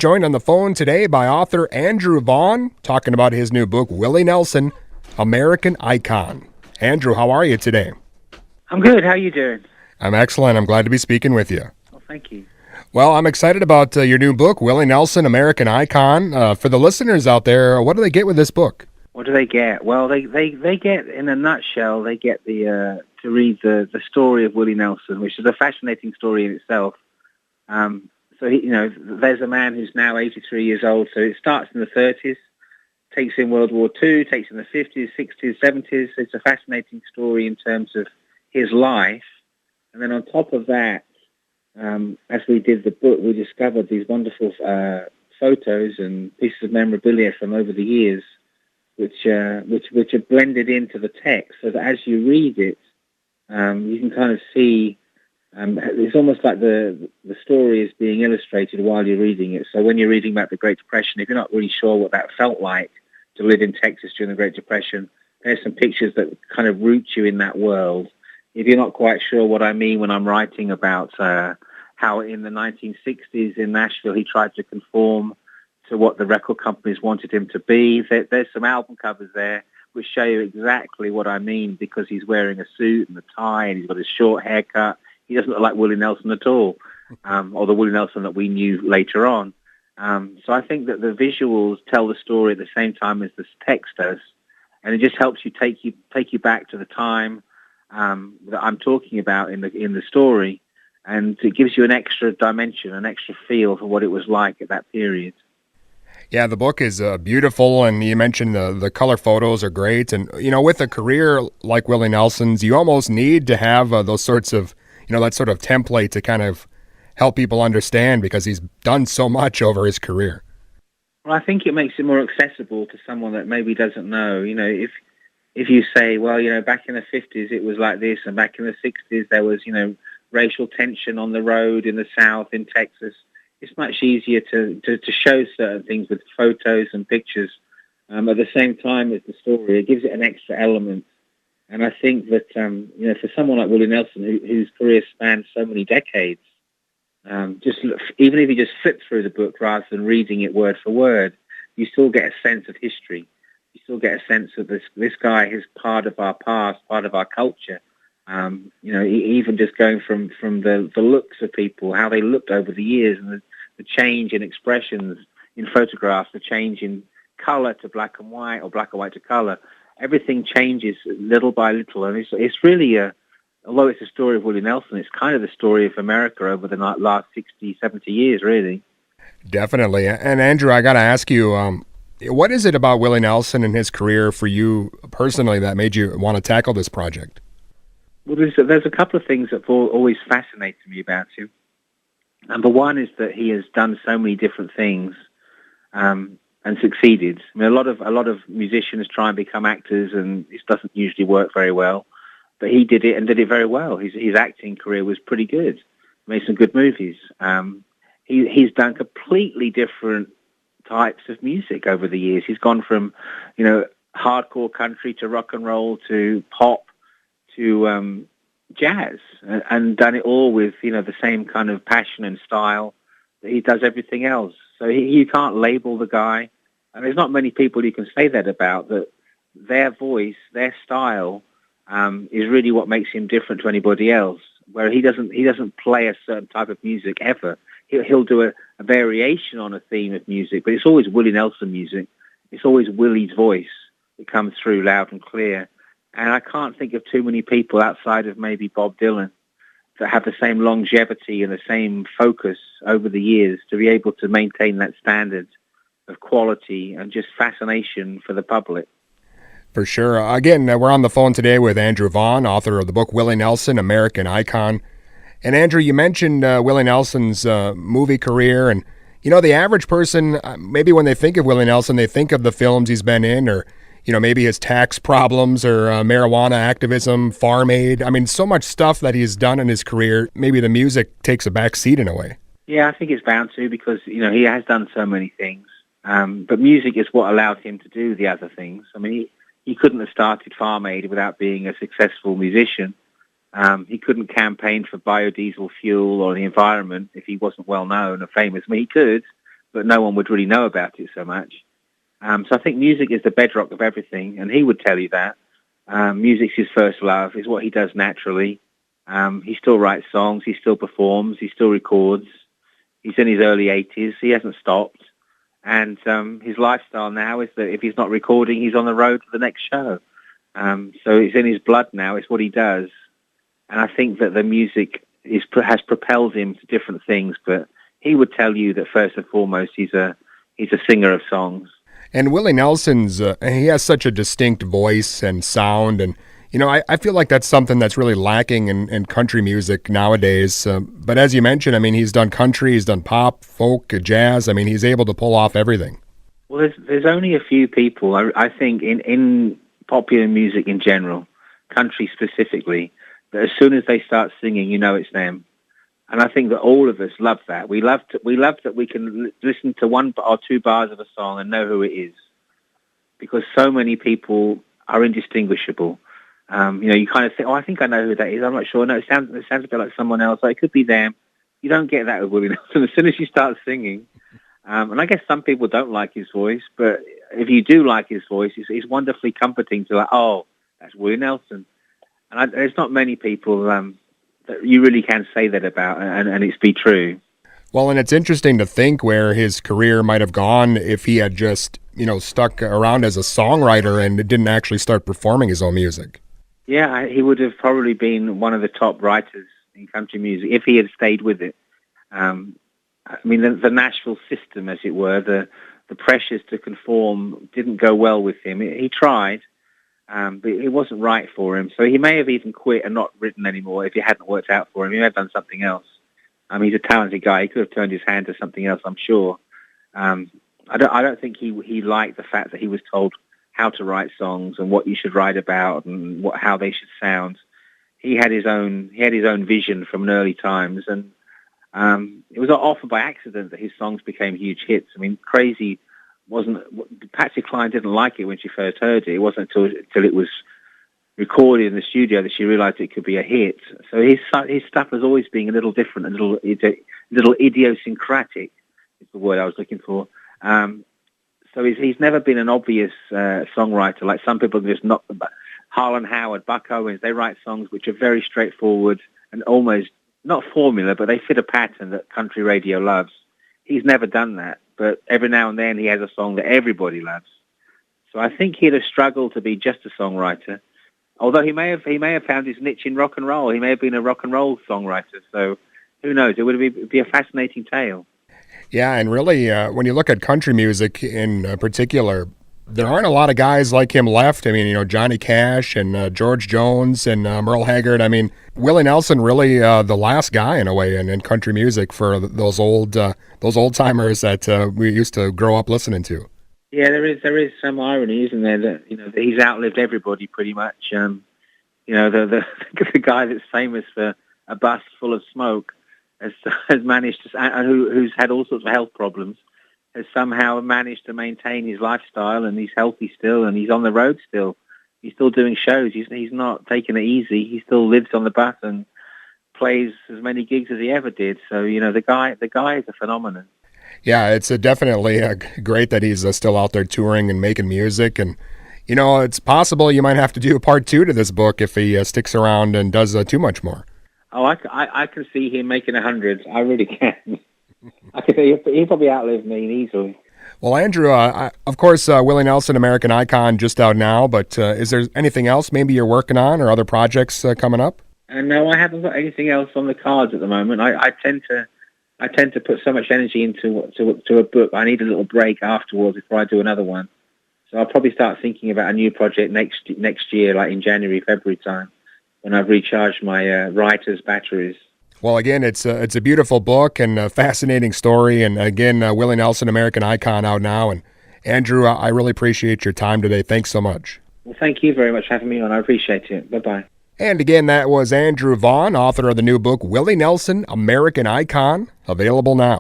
Joined on the phone today by author Andrew Vaughan, talking about his new book, Willie Nelson, American Icon. Andrew, how are you today? I'm good. How are you doing? I'm excellent. I'm glad to be speaking with you. Well, thank you. Well, I'm excited about your new book, Willie Nelson, American Icon. For the listeners out there, what do they get with this book? What do they get? Well, they get, in a nutshell, they get to read the story of Willie Nelson, which is a fascinating story in itself. There's a man who's now 83 years old, so it starts in the 30s, takes in World War II, takes in the 50s, 60s, 70s. It's a fascinating story in terms of his life. And then on top of that, as we did the book, we discovered these wonderful photos and pieces of memorabilia from over the years, which are blended into the text, so that as you read it, you can kind of see. It's almost like the story is being illustrated while you're reading it. So when you're reading about the Great Depression, if you're not really sure what that felt like to live in Texas during the Great Depression, there's some pictures that kind of root you in that world. If you're not quite sure what I mean when I'm writing about how in the 1960s in Nashville he tried to conform to what the record companies wanted him to be, there's some album covers there which show you exactly what I mean, because he's wearing a suit and a tie and he's got his short haircut. He doesn't look like Willie Nelson at all, or the Willie Nelson that we knew later on. So I think that the visuals tell the story at the same time as the text does, and it just helps you take you back to the time that I'm talking about in the story, and it gives you an extra dimension, an extra feel for what it was like at that period. Yeah, the book is beautiful, and you mentioned the color photos are great. And, with a career like Willie Nelson's, you almost need to have those sorts of, that sort of template to kind of help people understand, because he's done so much over his career. Well, I think it makes it more accessible to someone that maybe doesn't know. If you say, well, back in the 50s it was like this, and back in the 60s there was, racial tension on the road in the South, in Texas, it's much easier to show certain things with photos and pictures at the same time as the story. It gives it an extra element. And I think that, for someone like Willie Nelson, whose career spans so many decades, even if you just flip through the book rather than reading it word for word, you still get a sense of history. You still get a sense of this guy is part of our past, part of our culture. Even just going from the looks of people, how they looked over the years, and the change in expressions in photographs, the change in color to black and white, or black and white to color. Everything changes little by little, and it's really although it's a story of Willie Nelson, it's kind of the story of America over the last 60, 70 years, really. Definitely. And Andrew, I got to ask you, what is it about Willie Nelson and his career for you personally that made you want to tackle this project? Well, there's a couple of things that have always fascinated me about him. Number one is that he has done so many different things and succeeded. I mean, a lot of musicians try and become actors, and it doesn't usually work very well. But he did it, and did it very well. His acting career was pretty good. Made some good movies. He's done completely different types of music over the years. He's gone from, hardcore country to rock and roll to pop to jazz, and done it all with, the same kind of passion and style that he does everything else. So you can't label the guy, and there's not many people you can say that about, that their voice, their style, is really what makes him different to anybody else, where he doesn't play a certain type of music ever. He'll do a variation on a theme of music, but it's always Willie Nelson music. It's always Willie's voice that comes through loud and clear. And I can't think of too many people outside of maybe Bob Dylan that have the same longevity and the same focus over the years to be able to maintain that standard of quality and just fascination for the public. For sure. Again, we're on the phone today with Andrew Vaughan, author of the book Willie Nelson, American Icon. And Andrew, you mentioned Willie Nelson's movie career, and the average person, maybe when they think of Willie Nelson, they think of the films he's been in, or maybe his tax problems, or marijuana activism, Farm Aid. I mean, so much stuff that he's done in his career. Maybe the music takes a back seat in a way. Yeah, I think it's bound to, because he has done so many things. But music is what allowed him to do the other things. I mean, he couldn't have started Farm Aid without being a successful musician. He couldn't campaign for biodiesel fuel or the environment if he wasn't well known or famous. I mean, he could, but no one would really know about it so much. So I think music is the bedrock of everything, and he would tell you that. Music's his first love, is what he does naturally. He still writes songs, he still performs, he still records. He's in his early 80s, he hasn't stopped. And his lifestyle now is that if he's not recording, he's on the road for the next show. So it's in his blood now, it's what he does. And I think that the music has propelled him to different things, but he would tell you that first and foremost, he's a singer of songs. And Willie Nelson's, he has such a distinct voice and sound, and I feel like that's something that's really lacking in country music nowadays. But as you mentioned, I mean, he's done country, he's done pop, folk, jazz. I mean, he's able to pull off everything. Well, there's only a few people, I think, in popular music in general, country specifically, that as soon as they start singing, it's them. And I think that all of us love that. We love that we can listen to one or two bars of a song and know who it is, because so many people are indistinguishable. You kind of think, I think I know who that is. I'm not sure. No, it sounds a bit like someone else. It could be them. You don't get that with Willie Nelson. As soon as you start singing, and I guess some people don't like his voice, but if you do like his voice, it's wonderfully comforting to that's Willie Nelson. And there's not many people that you really can say that about, and it's be true. Well, and it's interesting to think where his career might have gone if he had just, stuck around as a songwriter and didn't actually start performing his own music. Yeah, he would have probably been one of the top writers in country music if he had stayed with it. The Nashville system, as it were, the pressures to conform didn't go well with him. He tried, but it wasn't right for him. So he may have even quit and not written anymore if it hadn't worked out for him. He may have done something else. He's a talented guy. He could have turned his hand to something else, I'm sure. I don't think he liked the fact that he was told how to write songs and what you should write about and how they should sound. He had his own vision from early times, and it was often by accident that his songs became huge hits. Crazy Patsy Cline didn't like it when she first heard it. It wasn't until it was recorded in the studio that she realized it could be a hit. So his stuff has always been a little different, a little idiosyncratic is the word I was looking for. So he's never been an obvious songwriter like some people. Just not Harlan Howard, Buck Owens. They write songs which are very straightforward and almost not formula, but they fit a pattern that country radio loves. He's never done that, but every now and then he has a song that everybody loves. So I think he'd have struggled to be just a songwriter, although he may have found his niche in rock and roll. He may have been a rock and roll songwriter. So who knows? It would be a fascinating tale. Yeah, and really, when you look at country music in particular, there aren't a lot of guys like him left. Johnny Cash and George Jones and Merle Haggard. Willie Nelson really the last guy in a way in country music for those old timers that we used to grow up listening to. Yeah, there is some irony, isn't there? That he's outlived everybody pretty much. The guy that's famous for a bus full of smoke has managed to, who's had all sorts of health problems, has somehow managed to maintain his lifestyle, and he's healthy still, and he's on the road still. He's still doing shows. He's not taking it easy. He still lives on the bus and plays as many gigs as he ever did. So the guy is a phenomenon. Yeah, it's definitely great that he's still out there touring and making music, and it's possible you might have to do a part 2 to this book if he sticks around and does too much more. Oh, I can see him making 100. I really can. I can see he'll probably outlive me easily. Well, Andrew, of course, Willie Nelson, American Icon, just out now, but is there anything else maybe you're working on or other projects coming up? No, I haven't got anything else on the cards at the moment. I tend to put so much energy into a book. I need a little break afterwards before I do another one. So I'll probably start thinking about a new project next year, like in January, February time, when I've recharged my writer's batteries. Well, again, it's a beautiful book and a fascinating story. And again, Willie Nelson, American Icon, out now. And Andrew, I really appreciate your time today. Thanks so much. Well, thank you very much for having me on. I appreciate it. Bye-bye. And again, that was Andrew Vaughan, author of the new book, Willie Nelson, American Icon, available now.